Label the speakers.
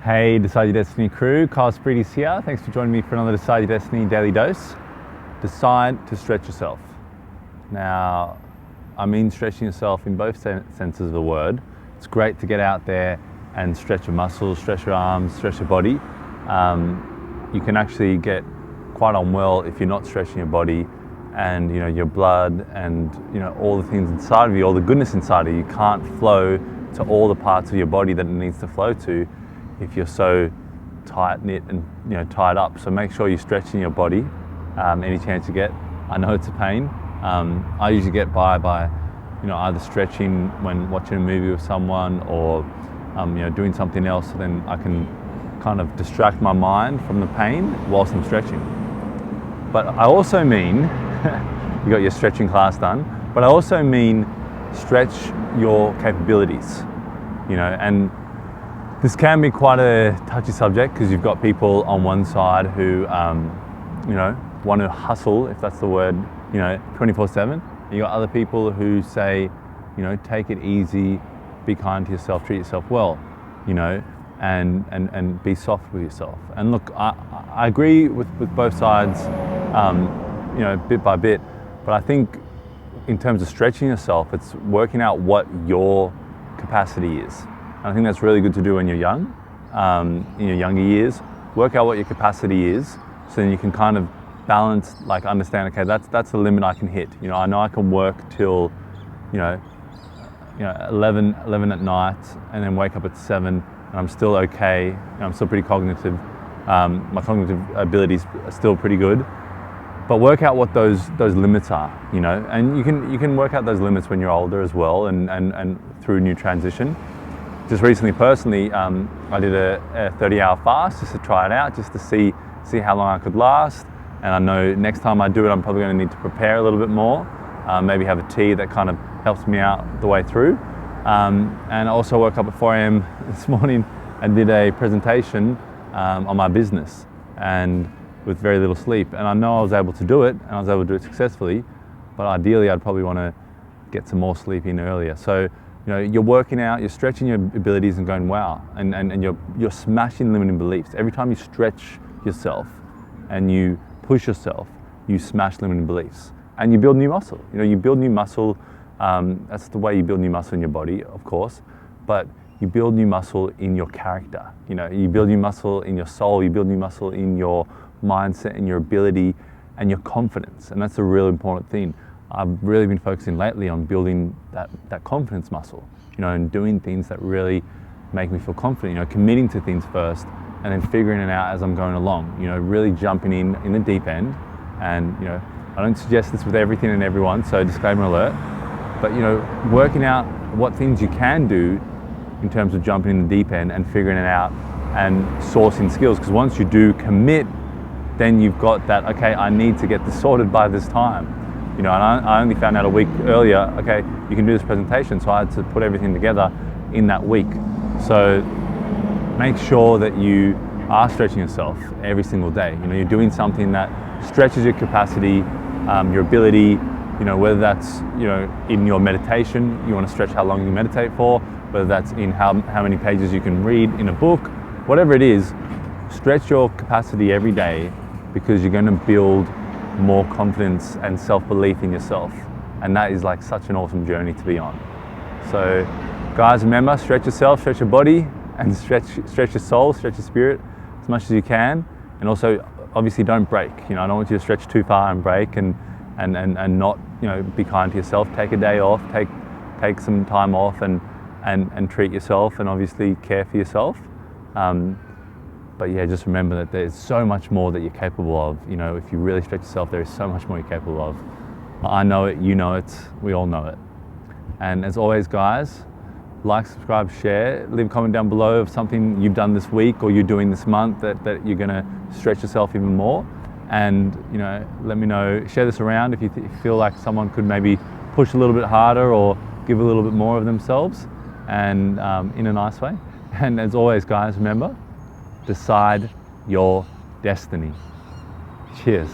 Speaker 1: Hey, Decide Your Destiny crew, Kyle Spreedy's here. Thanks for joining me for another Decide Your Destiny daily dose. Decide to stretch yourself. Now, I mean stretching yourself in both senses of the word. It's great to get out there and stretch your muscles, stretch your arms, stretch your body. You can actually get quite unwell if you're not stretching your body, and your blood and all the things inside of you, all the goodness inside of you can't flow to all the parts of your body that it needs to flow to if you're so tight knit and tied up. So make sure you're stretching your body any chance you get. I know it's a pain. I usually get by either stretching when watching a movie with someone or doing something else, so then I can kind of distract my mind from the pain whilst I'm stretching. But I also mean you got your stretching class done, but I also mean stretch your capabilities, and this can be quite a touchy subject because you've got people on one side who, want to hustle, if that's the word, 24/7. You got other people who say, take it easy, be kind to yourself, treat yourself well, and be soft with yourself. And look, I agree with both sides, bit by bit, but I think in terms of stretching yourself, it's working out what your capacity is. And I think that's really good to do when you're young, in your younger years. Work out what your capacity is, so then you can kind of balance, understand, okay, that's the limit I can hit. I know I can work till 11 at night and then wake up at 7 and I'm still okay, and I'm still pretty cognitive. My cognitive abilities are still pretty good. But work out what those limits are, and you can work out those limits when you're older as well, and through new transition. Just recently, personally, I did a 30-hour fast just to try it out, just to see how long I could last. And I know next time I do it, I'm probably going to need to prepare a little bit more, maybe have a tea that kind of helps me out the way through. And I also woke up at 4 a.m. this morning and did a presentation on my business, and with very little sleep. And I know I was able to do it, and I was able to do it successfully, but ideally I'd probably want to get some more sleep in earlier. So you're working out, you're stretching your abilities and going, wow, and you're smashing limiting beliefs. Every time you stretch yourself and you push yourself, you smash limiting beliefs, and you build new muscle. You build new muscle. That's the way you build new muscle in your body, of course, but you build new muscle in your character. You build new muscle in your soul. You build new muscle in your mindset and your ability and your confidence, and that's a real important thing. I've really been focusing lately on building that confidence muscle, and doing things that really make me feel confident, committing to things first and then figuring it out as I'm going along, really jumping in the deep end. And I don't suggest this with everything and everyone, so disclaimer alert, but working out what things you can do in terms of jumping in the deep end and figuring it out and sourcing skills, because once you do commit, then you've got that, okay, I need to get this sorted by this time. And I only found out a week earlier, okay, you can do this presentation, so I had to put everything together in that week. So make sure that you are stretching yourself every single day. You're doing something that stretches your capacity, your ability, whether that's, in your meditation, you want to stretch how long you meditate for, whether that's in how many pages you can read in a book, whatever it is, stretch your capacity every day, because you're going to build more confidence and self-belief in yourself. And that is such an awesome journey to be on. So guys, remember, stretch yourself, stretch your body, and stretch your soul, stretch your spirit as much as you can. And also, obviously, don't break. I don't want you to stretch too far and break and not, be kind to yourself. Take a day off, take some time off and treat yourself, and obviously care for yourself. But yeah, just remember that there's so much more that you're capable of. If you really stretch yourself, there is so much more you're capable of. I know it, you know it, we all know it. And as always, guys, like, subscribe, share, leave a comment down below of something you've done this week or you're doing this month that you're gonna stretch yourself even more. And let me know, share this around if you feel like someone could maybe push a little bit harder or give a little bit more of themselves, and in a nice way. And as always, guys, remember, decide your destiny. Cheers.